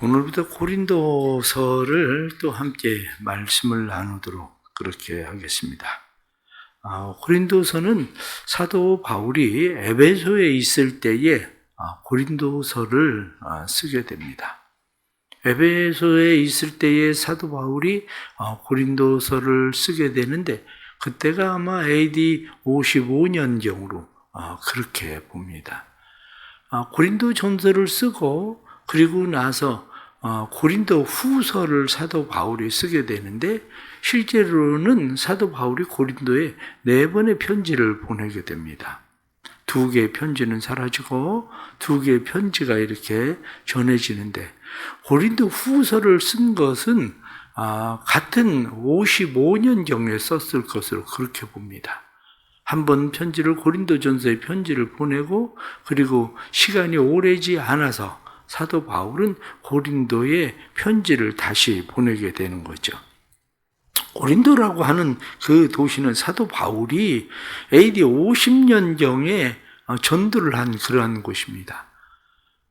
오늘부터 고린도서를 또 함께 말씀을 나누도록 그렇게 하겠습니다. 고린도서는 사도 바울이 에베소에 있을 때에 고린도서를 쓰게 됩니다. 에베소에 있을 때에 사도 바울이 고린도서를 쓰게 되는데 그때가 아마 AD 55년경으로 그렇게 봅니다. 고린도 전서를 쓰고 그리고 나서 고린도 후서를 사도 바울이 쓰게 되는데 실제로는 사도 바울이 고린도에 4번의 편지를 보내게 됩니다. 2개의 편지는 사라지고 2개의 편지가 이렇게 전해지는데 고린도 후서를 쓴 것은 같은 55년경에 썼을 것으로 그렇게 봅니다. 한 번 편지를 고린도전서에 편지를 보내고 그리고 시간이 오래지 않아서 사도 바울은 고린도에 편지를 다시 보내게 되는 거죠. 고린도라고 하는 그 도시는 사도 바울이 AD 50년경에 전도를 한 그러한 곳입니다.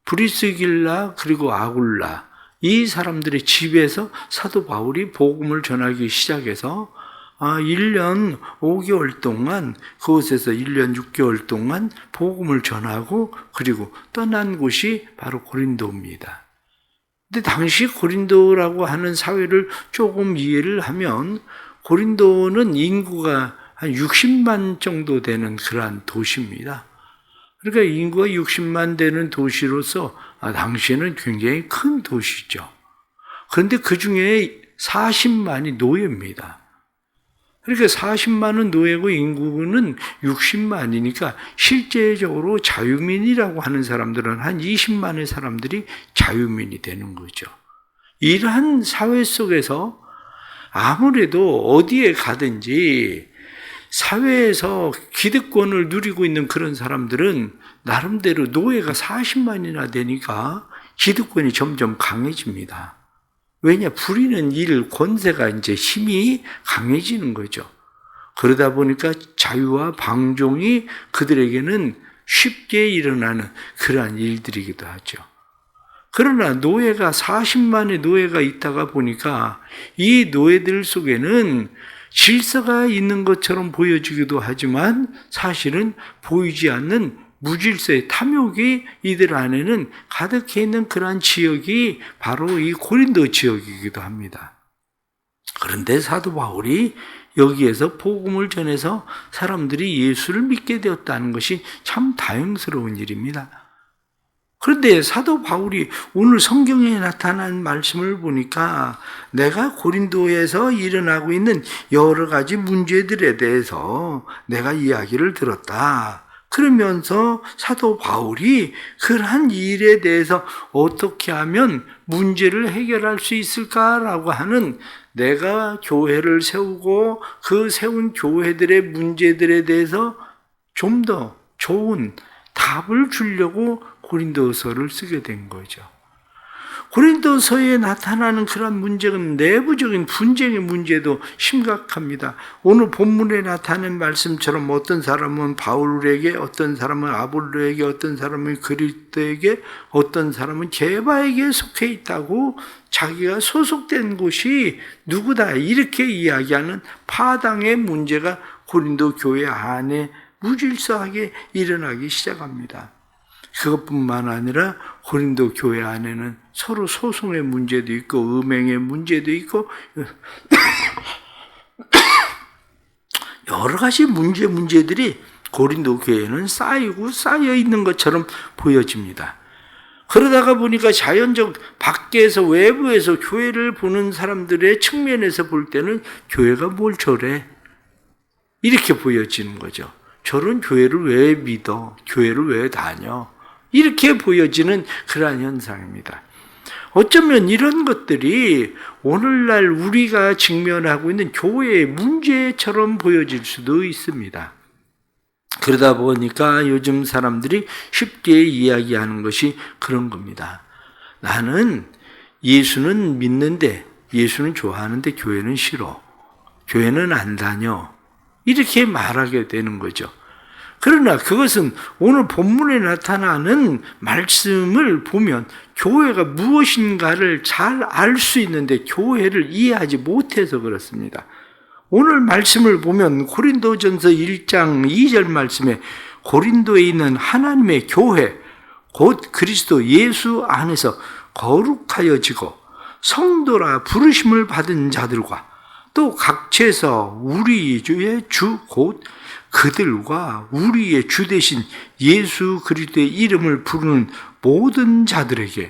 브리스길라 그리고 아굴라 이 사람들의 집에서 사도 바울이 복음을 전하기 시작해서 1년 5개월 동안 그곳에서 1년 6개월 동안 복음을 전하고 그리고 떠난 곳이 바로 고린도입니다. 근데 당시 고린도라고 하는 사회를 조금 이해를 하면 고린도는 인구가 한 60만 정도 되는 그러한 도시입니다. 그러니까 인구가 60만 되는 도시로서 당시에는 굉장히 큰 도시죠. 그런데 그 중에 40만이 노예입니다. 그러니까 40만은 노예고 인구는 60만이니까 실제적으로 자유민이라고 하는 사람들은 한 20만의 사람들이 자유민이 되는 거죠. 이러한 사회 속에서 아무래도 어디에 가든지 사회에서 기득권을 누리고 있는 그런 사람들은 나름대로 노예가 40만이나 되니까 기득권이 점점 강해집니다. 왜냐? 부리는 일, 권세가 이제 힘이 강해지는 거죠. 그러다 보니까 자유와 방종이 그들에게는 쉽게 일어나는 그러한 일들이기도 하죠. 그러나 노예가 40만의 노예가 있다가 보니까 이 노예들 속에는 질서가 있는 것처럼 보여지기도 하지만 사실은 보이지 않는 무질서의 탐욕이 이들 안에는 가득해 있는 그러한 지역이 바로 이 고린도 지역이기도 합니다. 그런데 사도 바울이 여기에서 복음을 전해서 사람들이 예수를 믿게 되었다는 것이 참 다행스러운 일입니다. 그런데 사도 바울이 오늘 성경에 나타난 말씀을 보니까 내가 고린도에서 일어나고 있는 여러 가지 문제들에 대해서 내가 이야기를 들었다. 그러면서 사도 바울이 그러한 일에 대해서 어떻게 하면 문제를 해결할 수 있을까라고 하는 내가 교회를 세우고 그 세운 교회들의 문제들에 대해서 좀 더 좋은 답을 주려고 고린도서를 쓰게 된 거죠. 고린도서에 나타나는 그런 문제는 내부적인 분쟁의 문제도 심각합니다. 오늘 본문에 나타난 말씀처럼 어떤 사람은 바울에게, 어떤 사람은 아볼로에게, 어떤 사람은 그리스도에게, 어떤 사람은 게바에게 속해 있다고 자기가 소속된 곳이 누구다 이렇게 이야기하는 파당의 문제가 고린도 교회 안에 무질서하게 일어나기 시작합니다. 그것뿐만 아니라 고린도 교회 안에는 서로 소송의 문제도 있고 음행의 문제도 있고 여러 가지 문제들이 고린도 교회에는 쌓이고 쌓여 있는 것처럼 보여집니다. 그러다가 보니까 자연적 밖에서 외부에서 교회를 보는 사람들의 측면에서 볼 때는 교회가 뭘 저래? 이렇게 보여지는 거죠. 저런 교회를 왜 믿어? 교회를 왜 다녀? 이렇게 보여지는 그러한 현상입니다. 어쩌면 이런 것들이 오늘날 우리가 직면하고 있는 교회의 문제처럼 보여질 수도 있습니다. 그러다 보니까 요즘 사람들이 쉽게 이야기하는 것이 그런 겁니다. 나는 예수는 믿는데, 예수는 좋아하는데 교회는 싫어. 교회는 안 다녀. 이렇게 말하게 되는 거죠. 그러나 그것은 오늘 본문에 나타나는 말씀을 보면 교회가 무엇인가를 잘 알 수 있는데 교회를 이해하지 못해서 그렇습니다. 오늘 말씀을 보면 고린도전서 1장 2절 말씀에 고린도에 있는 하나님의 교회, 곧 그리스도 예수 안에서 거룩하여지고 성도라 부르심을 받은 자들과 또 각처에서 우리 주의 주 곧 그들과 우리의 주 대신 예수 그리스도의 이름을 부르는 모든 자들에게,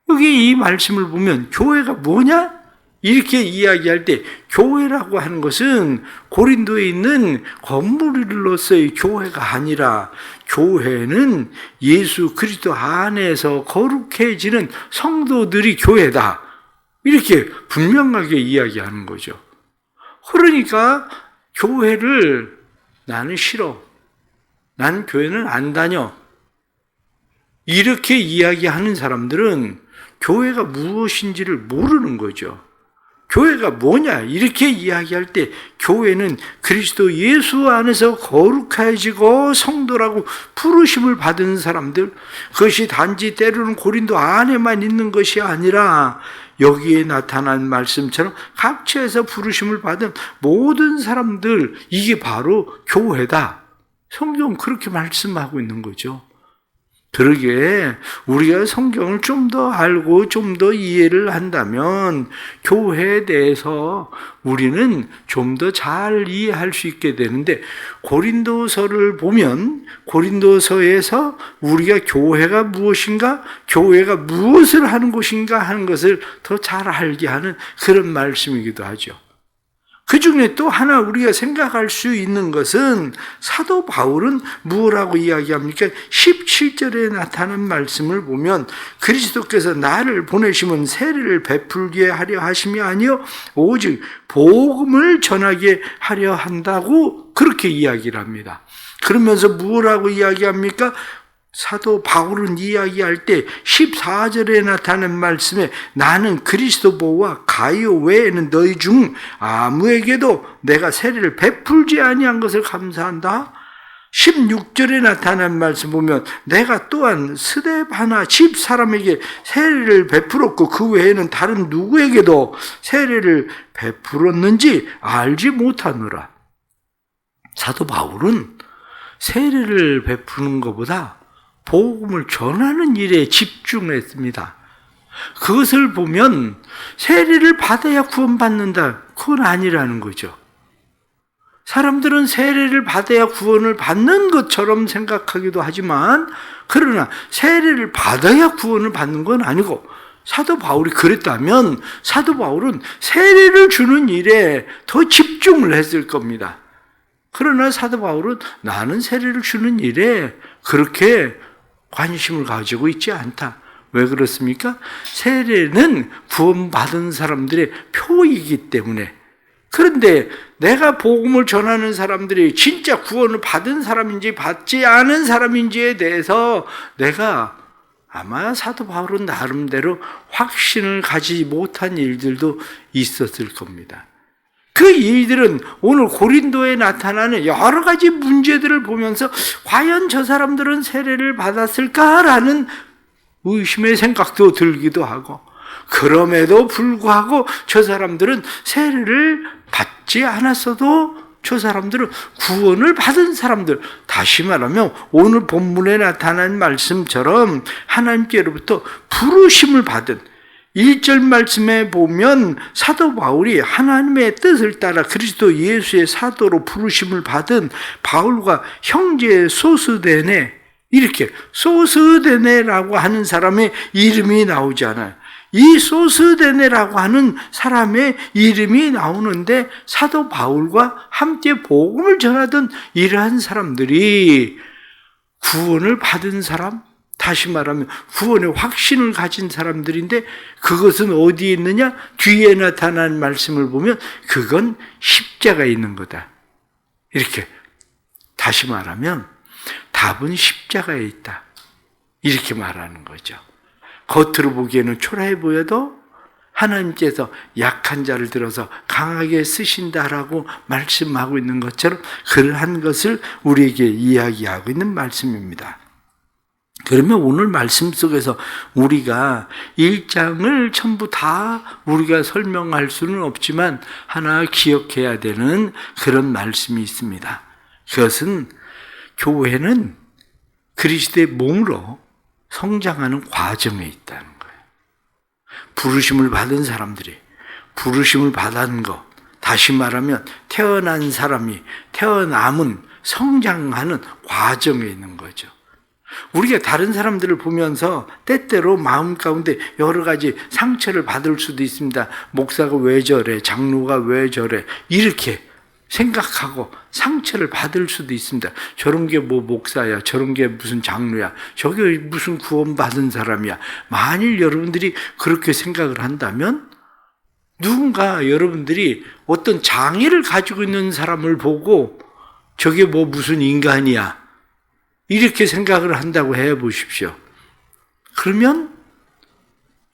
여기 이 말씀을 보면 교회가 뭐냐? 이렇게 이야기할 때 교회라고 하는 것은 고린도에 있는 건물로서의 교회가 아니라 교회는 예수 그리스도 안에서 거룩해지는 성도들이 교회다. 이렇게 분명하게 이야기하는 거죠. 그러니까 교회를 나는 싫어. 난 교회는 안 다녀. 이렇게 이야기하는 사람들은 교회가 무엇인지를 모르는 거죠. 교회가 뭐냐? 이렇게 이야기할 때 교회는 그리스도 예수 안에서 거룩해지고 성도라고 부르심을 받은 사람들, 그것이 단지 때로는 고린도 안에만 있는 것이 아니라 여기에 나타난 말씀처럼 각처에서 부르심을 받은 모든 사람들, 이게 바로 교회다. 성경은 그렇게 말씀하고 있는 거죠. 그러기에 우리가 성경을 좀 더 알고 좀 더 이해를 한다면 교회에 대해서 우리는 좀 더 잘 이해할 수 있게 되는데, 고린도서를 보면 고린도서에서 우리가 교회가 무엇인가, 교회가 무엇을 하는 곳인가 하는 것을 더 잘 알게 하는 그런 말씀이기도 하죠. 그 중에 또 하나 우리가 생각할 수 있는 것은 사도 바울은 뭐라고 이야기합니까? 17절에 나타난 말씀을 보면 그리스도께서 나를 보내시면 세례를 베풀게 하려 하심이 아니요 오직 복음을 전하게 하려 한다고 그렇게 이야기를 합니다. 그러면서 뭐라고 이야기합니까? 사도 바울은 이야기할 때 14절에 나타난 말씀에 나는 그리스도보와 가이오 외에는 너희 중 아무에게도 내가 세례를 베풀지 아니한 것을 감사한다. 16절에 나타난 말씀 보면 내가 또한 스데바나 집 사람에게 세례를 베풀었고 그 외에는 다른 누구에게도 세례를 베풀었는지 알지 못하노라. 사도 바울은 세례를 베푸는 것보다 복음을 전하는 일에 집중했습니다. 그것을 보면 세례를 받아야 구원받는다, 그건 아니라는 거죠. 사람들은 세례를 받아야 구원을 받는 것처럼 생각하기도 하지만, 그러나 세례를 받아야 구원을 받는 건 아니고, 사도 바울이 그랬다면 사도 바울은 세례를 주는 일에 더 집중을 했을 겁니다. 그러나 사도 바울은 나는 세례를 주는 일에 그렇게 관심을 가지고 있지 않다. 왜 그렇습니까? 세례는 구원받은 사람들의 표이기 때문에. 그런데 내가 복음을 전하는 사람들이 진짜 구원을 받은 사람인지 받지 않은 사람인지에 대해서 내가 아마 사도 바울은 나름대로 확신을 가지지 못한 일들도 있었을 겁니다. 그 일들은 오늘 고린도에 나타나는 여러 가지 문제들을 보면서 과연 저 사람들은 세례를 받았을까라는 의심의 생각도 들기도 하고, 그럼에도 불구하고 저 사람들은 세례를 받지 않았어도 저 사람들은 구원을 받은 사람들, 다시 말하면 오늘 본문에 나타난 말씀처럼 하나님께로부터 부르심을 받은, 1절 말씀에 보면 사도 바울이 하나님의 뜻을 따라 그리스도 예수의 사도로 부르심을 받은 바울과 형제 소스데네, 이렇게 소스데네라고 하는 사람의 이름이 나오잖아요. 이 소스데네라고 하는 사람의 이름이 나오는데 사도 바울과 함께 복음을 전하던 이러한 사람들이 구원을 받은 사람, 다시 말하면 구원의 확신을 가진 사람들인데, 그것은 어디에 있느냐? 뒤에 나타난 말씀을 보면 그건 십자가에 있는 거다. 이렇게 다시 말하면 답은 십자가에 있다. 이렇게 말하는 거죠. 겉으로 보기에는 초라해 보여도 하나님께서 약한 자를 들어서 강하게 쓰신다라고 말씀하고 있는 것처럼 그러한 것을 우리에게 이야기하고 있는 말씀입니다. 그러면 오늘 말씀 속에서 우리가 1장을 전부 다 우리가 설명할 수는 없지만 하나 기억해야 되는 그런 말씀이 있습니다. 그것은 교회는 그리스도의 몸으로 성장하는 과정에 있다는 거예요. 부르심을 받은 사람들이 부르심을 받은 것, 다시 말하면 태어난 사람이 태어남은 성장하는 과정에 있는 거죠. 우리가 다른 사람들을 보면서 때때로 마음 가운데 여러 가지 상처를 받을 수도 있습니다. 목사가 왜 저래? 장로가 왜 저래? 이렇게 생각하고 상처를 받을 수도 있습니다. 저런 게 뭐 목사야, 저런 게 무슨 장로야, 저게 무슨 구원받은 사람이야. 만일 여러분들이 그렇게 생각을 한다면 누군가 여러분들이 어떤 장애를 가지고 있는 사람을 보고 저게 뭐 무슨 인간이야 이렇게 생각을 한다고 해보십시오. 그러면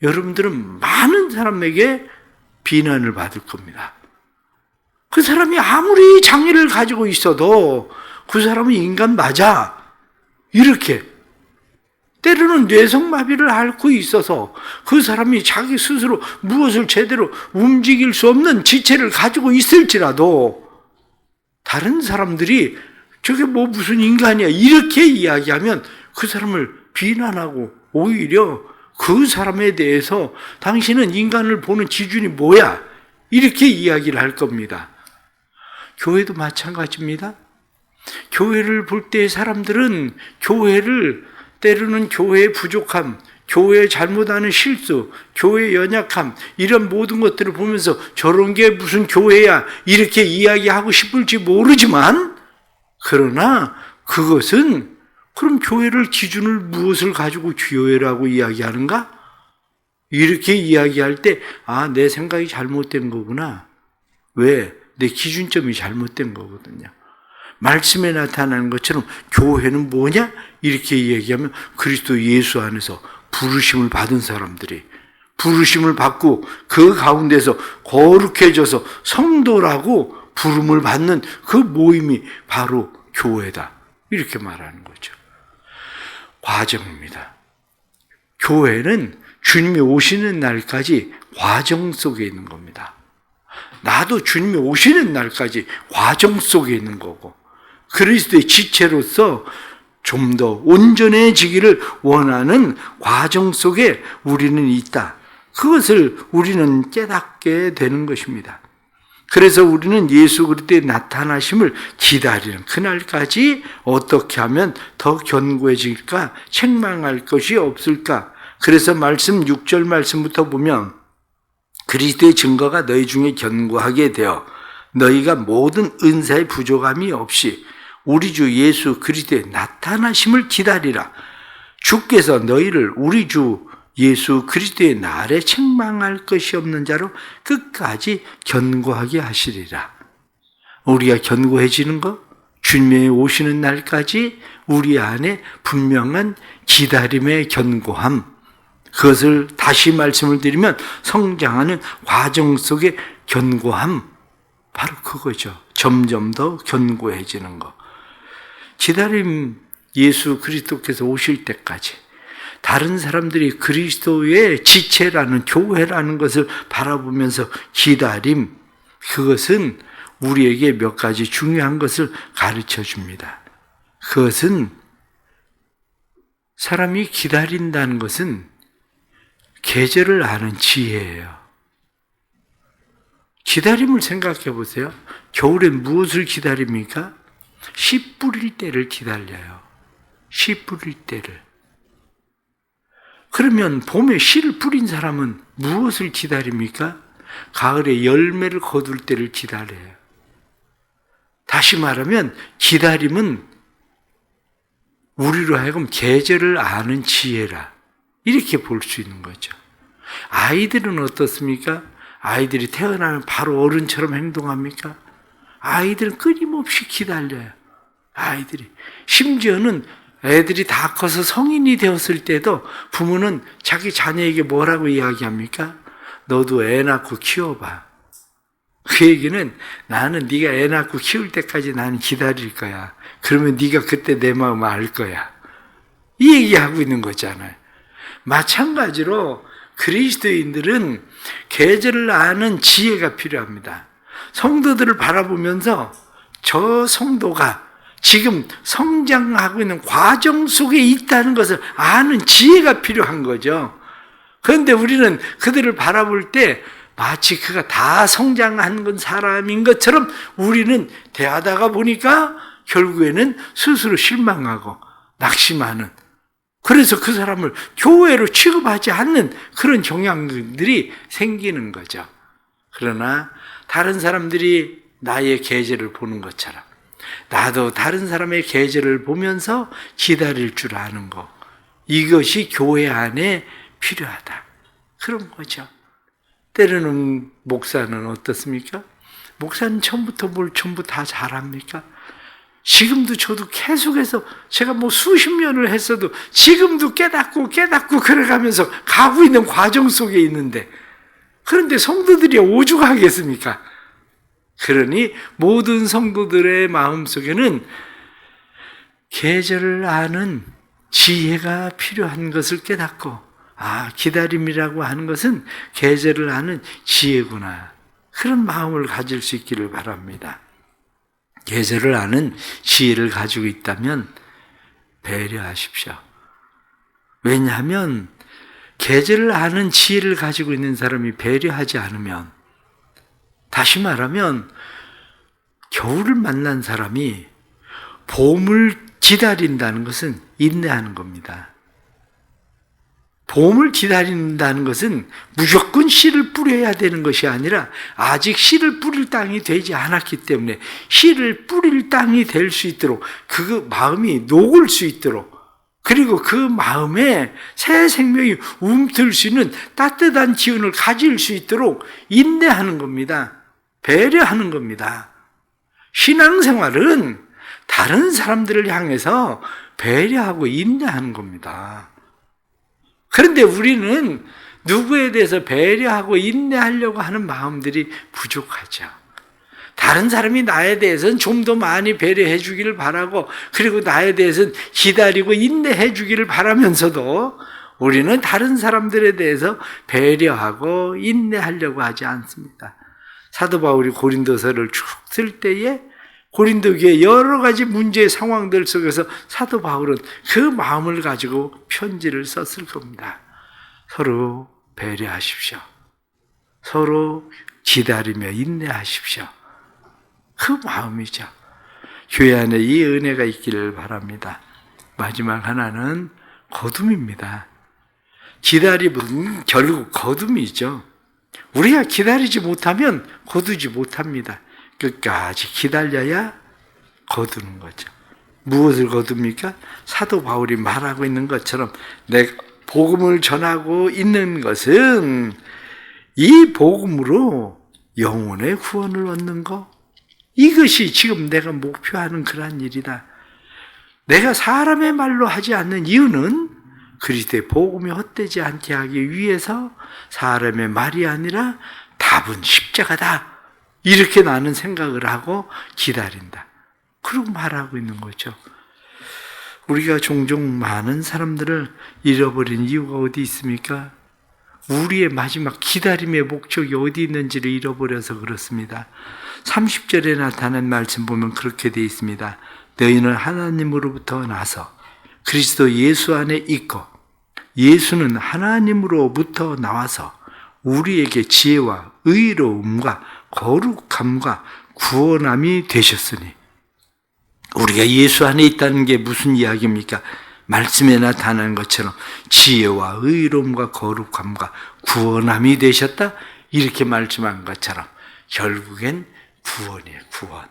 여러분들은 많은 사람에게 비난을 받을 겁니다. 그 사람이 아무리 장애를 가지고 있어도 그 사람은 인간 맞아. 이렇게. 때로는 뇌성마비를 앓고 있어서 그 사람이 자기 스스로 무엇을 제대로 움직일 수 없는 지체를 가지고 있을지라도 다른 사람들이 저게 뭐 무슨 인간이야 이렇게 이야기하면 그 사람을 비난하고 오히려 그 사람에 대해서 당신은 인간을 보는 기준이 뭐야 이렇게 이야기를 할 겁니다. 교회도 마찬가지입니다. 교회를 볼 때 사람들은 교회를 때로는 교회의 부족함, 교회의 잘못하는 실수, 교회의 연약함 이런 모든 것들을 보면서 저런 게 무슨 교회야 이렇게 이야기하고 싶을지 모르지만 그러나 그것은 그럼 교회를 기준을 무엇을 가지고 교회라고 이야기하는가? 이렇게 이야기할 때 아, 내 생각이 잘못된 거구나. 왜? 내 기준점이 잘못된 거거든요. 말씀에 나타나는 것처럼 교회는 뭐냐? 이렇게 얘기하면 그리스도 예수 안에서 부르심을 받은 사람들이 부르심을 받고 그 가운데서 거룩해져서 성도라고 부름을 받는 그 모임이 바로 교회다. 이렇게 말하는 거죠. 과정입니다. 교회는 주님이 오시는 날까지 과정 속에 있는 겁니다. 나도 주님이 오시는 날까지 과정 속에 있는 거고 그리스도의 지체로서 좀 더 온전해지기를 원하는 과정 속에 우리는 있다. 그것을 우리는 깨닫게 되는 것입니다. 그래서 우리는 예수 그리스도의 나타나심을 기다리는 그날까지 어떻게 하면 더 견고해질까? 책망할 것이 없을까? 그래서 말씀 6절 말씀부터 보면 그리스도의 증거가 너희 중에 견고하게 되어 너희가 모든 은사의 부족함이 없이 우리 주 예수 그리스도의 나타나심을 기다리라. 주께서 너희를 우리 주 예수 그리스도의 날에 책망할 것이 없는 자로 끝까지 견고하게 하시리라. 우리가 견고해지는 것, 주님의 오시는 날까지 우리 안에 분명한 기다림의 견고함, 그것을 다시 말씀을 드리면 성장하는 과정 속의 견고함, 바로 그거죠. 점점 더 견고해지는 것. 기다림, 예수 그리스도께서 오실 때까지 다른 사람들이 그리스도의 지체라는 교회라는 것을 바라보면서 기다림, 그것은 우리에게 몇 가지 중요한 것을 가르쳐 줍니다. 그것은 사람이 기다린다는 것은 계절을 아는 지혜예요. 기다림을 생각해 보세요. 겨울엔 무엇을 기다립니까? 씨 뿌릴 때를 기다려요. 씨 뿌릴 때를. 그러면 봄에 씨를 뿌린 사람은 무엇을 기다립니까? 가을에 열매를 거둘 때를 기다려요. 다시 말하면 기다림은 우리로 하여금 계절을 아는 지혜라. 이렇게 볼 수 있는 거죠. 아이들은 어떻습니까? 아이들이 태어나면 바로 어른처럼 행동합니까? 아이들은 끊임없이 기다려요. 아이들이. 심지어는 애들이 다 커서 성인이 되었을 때도 부모는 자기 자녀에게 뭐라고 이야기합니까? 너도 애 낳고 키워봐. 그 얘기는 나는 네가 애 낳고 키울 때까지 나는 기다릴 거야. 그러면 네가 그때 내 마음을 알 거야. 이 얘기하고 있는 거잖아요. 마찬가지로 그리스도인들은 계절을 아는 지혜가 필요합니다. 성도들을 바라보면서 저 성도가 지금 성장하고 있는 과정 속에 있다는 것을 아는 지혜가 필요한 거죠. 그런데 우리는 그들을 바라볼 때 마치 그가 다 성장한 사람인 것처럼 우리는 대하다가 보니까 결국에는 스스로 실망하고 낙심하는, 그래서 그 사람을 교회로 취급하지 않는 그런 경향들이 생기는 거죠. 그러나 다른 사람들이 나의 계절을 보는 것처럼 나도 다른 사람의 계절을 보면서 기다릴 줄 아는 것, 이것이 교회 안에 필요하다. 그런 거죠. 때로는 목사는 어떻습니까? 목사는 처음부터 뭘 전부 다 잘합니까? 지금도 저도 계속해서 제가 수십 년을 했어도 지금도 깨닫고 그래가면서 가고 있는 과정 속에 있는데, 그런데 성도들이 오죽하겠습니까? 그러니 모든 성도들의 마음속에는 계절을 아는 지혜가 필요한 것을 깨닫고, 기다림이라고 하는 것은 계절을 아는 지혜구나, 그런 마음을 가질 수 있기를 바랍니다. 계절을 아는 지혜를 가지고 있다면 배려하십시오. 왜냐하면 계절을 아는 지혜를 가지고 있는 사람이 배려하지 않으면, 다시 말하면 겨울을 만난 사람이 봄을 기다린다는 것은 인내하는 겁니다. 봄을 기다린다는 것은 무조건 씨를 뿌려야 되는 것이 아니라 아직 씨를 뿌릴 땅이 되지 않았기 때문에 씨를 뿌릴 땅이 될 수 있도록, 그 마음이 녹을 수 있도록, 그리고 그 마음에 새 생명이 움틀 수 있는 따뜻한 기운을 가질 수 있도록 인내하는 겁니다. 배려하는 겁니다. 신앙생활은 다른 사람들을 향해서 배려하고 인내하는 겁니다. 그런데 우리는 누구에 대해서 배려하고 인내하려고 하는 마음들이 부족하죠. 다른 사람이 나에 대해서는 좀 더 많이 배려해 주기를 바라고, 그리고 나에 대해서는 기다리고 인내해 주기를 바라면서도 우리는 다른 사람들에 대해서 배려하고 인내하려고 하지 않습니다. 사도 바울이 고린도서를 쭉 쓸 때에 고린도 교회 여러 가지 문제의 상황들 속에서 사도 바울은 그 마음을 가지고 편지를 썼을 겁니다. 서로 배려하십시오. 서로 기다리며 인내하십시오. 그 마음이죠. 교회 안에 이 은혜가 있기를 바랍니다. 마지막 하나는 거둠입니다. 기다림은 결국 거둠이죠. 우리가 기다리지 못하면 거두지 못합니다. 끝까지 기다려야 거두는 거죠. 무엇을 거둡니까? 사도 바울이 말하고 있는 것처럼 내가 복음을 전하고 있는 것은 이 복음으로 영혼의 구원을 얻는 것, 이것이 지금 내가 목표하는 그러한 일이다. 내가 사람의 말로 하지 않는 이유는 그리스도의 복음이 헛되지 않게 하기 위해서 사람의 말이 아니라 답은 십자가다, 이렇게 나는 생각을 하고 기다린다. 그러고 말하고 있는 거죠. 우리가 종종 많은 사람들을 잃어버린 이유가 어디 있습니까? 우리의 마지막 기다림의 목적이 어디 있는지를 잃어버려서 그렇습니다. 30절에 나타난 말씀 보면 그렇게 되어 있습니다. 너희는 하나님으로부터 나서 그리스도 예수 안에 있고 예수는 하나님으로부터 나와서 우리에게 지혜와 의로움과 거룩함과 구원함이 되셨으니, 우리가 예수 안에 있다는 게 무슨 이야기입니까? 말씀에 나타나는 것처럼 지혜와 의로움과 거룩함과 구원함이 되셨다, 이렇게 말씀한 것처럼 결국엔 구원이에요. 구원.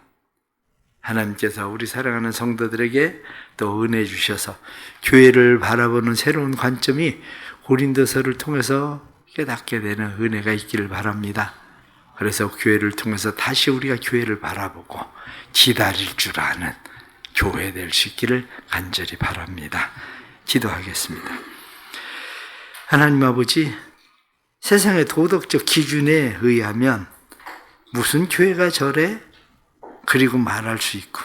하나님께서 우리 사랑하는 성도들에게 또 은혜 주셔서 교회를 바라보는 새로운 관점이 고린도서를 통해서 깨닫게 되는 은혜가 있기를 바랍니다. 그래서 교회를 통해서 다시 우리가 교회를 바라보고 기다릴 줄 아는 교회 될 수 있기를 간절히 바랍니다. 기도하겠습니다. 하나님 아버지, 세상의 도덕적 기준에 의하면 무슨 교회가 저래? 그리고 말할 수 있고,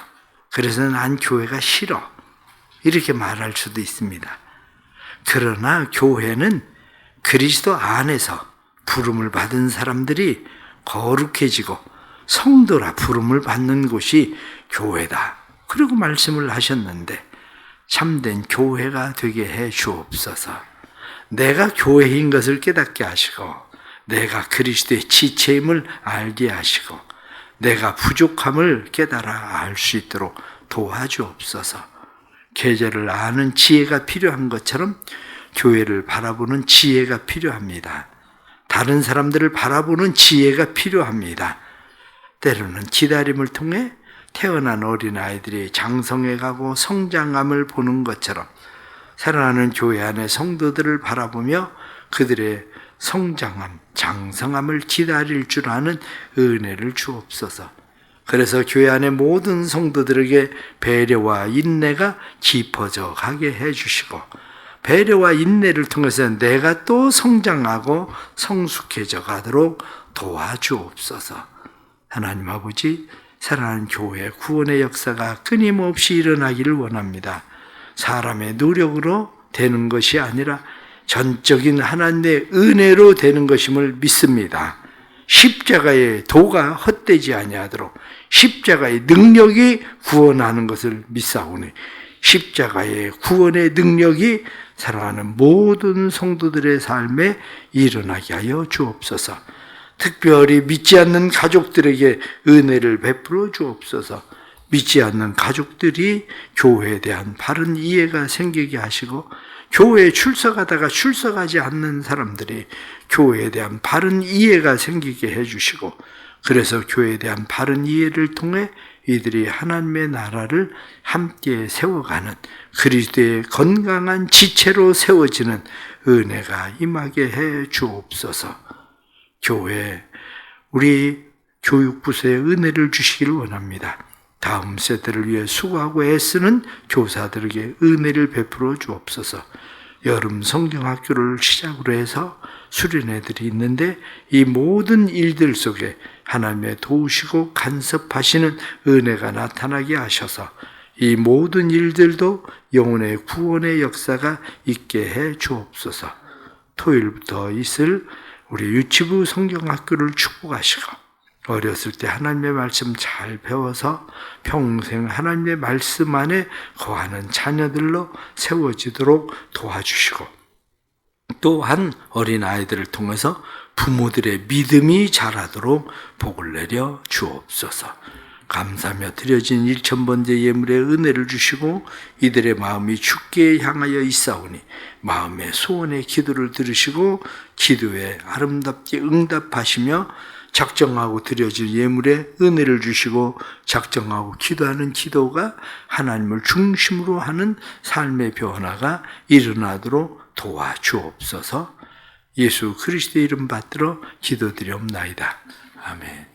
그래서 난 교회가 싫어, 이렇게 말할 수도 있습니다. 그러나 교회는 그리스도 안에서 부름을 받은 사람들이 거룩해지고 성도라 부름을 받는 곳이 교회다, 그리고 말씀을 하셨는데, 참된 교회가 되게 해 주옵소서. 내가 교회인 것을 깨닫게 하시고, 내가 그리스도의 지체임을 알게 하시고, 내가 부족함을 깨달아 알 수 있도록 도와주옵소서. 계절을 아는 지혜가 필요한 것처럼 교회를 바라보는 지혜가 필요합니다. 다른 사람들을 바라보는 지혜가 필요합니다. 때로는 기다림을 통해 태어난 어린아이들이 장성해가고 성장함을 보는 것처럼 살아나는 교회 안의 성도들을 바라보며 그들의 성장함, 장성함을 기다릴 줄 아는 은혜를 주옵소서. 그래서 교회 안의 모든 성도들에게 배려와 인내가 깊어져 가게 해주시고, 배려와 인내를 통해서 내가 또 성장하고 성숙해져 가도록 도와주옵소서. 하나님 아버지, 살아나는 교회 구원의 역사가 끊임없이 일어나기를 원합니다. 사람의 노력으로 되는 것이 아니라 전적인 하나님의 은혜로 되는 것임을 믿습니다. 십자가의 도가 헛되지 아니하도록 십자가의 능력이 구원하는 것을 믿사오니, 십자가의 구원의 능력이 살아가는 모든 성도들의 삶에 일어나게 하여 주옵소서. 특별히 믿지 않는 가족들에게 은혜를 베풀어 주옵소서. 믿지 않는 가족들이 교회에 대한 바른 이해가 생기게 하시고, 교회에 출석하다가 출석하지 않는 사람들이 교회에 대한 바른 이해가 생기게 해주시고, 그래서 교회에 대한 바른 이해를 통해 이들이 하나님의 나라를 함께 세워가는 그리스도의 건강한 지체로 세워지는 은혜가 임하게 해 주옵소서. 교회, 우리 교육부서에 은혜를 주시기를 원합니다. 다음 세대를 위해 수고하고 애쓰는 교사들에게 은혜를 베풀어 주옵소서. 여름 성경학교를 시작으로 해서 수련회들이 있는데, 이 모든 일들 속에 하나님의 도우시고 간섭하시는 은혜가 나타나게 하셔서 이 모든 일들도 영혼의 구원의 역사가 있게 해 주옵소서. 토요일부터 있을 우리 유치부 성경학교를 축복하시고, 어렸을 때 하나님의 말씀 잘 배워서 평생 하나님의 말씀 안에 거하는 자녀들로 세워지도록 도와주시고, 또한 어린아이들을 통해서 부모들의 믿음이 자라도록 복을 내려 주옵소서. 감사하며 드려진 1000번째 예물의 은혜를 주시고, 이들의 마음이 주께 향하여 있사오니 마음의 소원의 기도를 들으시고 기도에 아름답게 응답하시며, 작정하고 드려진 예물에 은혜를 주시고 작정하고 기도하는 기도가 하나님을 중심으로 하는 삶의 변화가 일어나도록 도와주옵소서. 예수 그리스도의 이름 받들어 기도드리옵나이다. 아멘.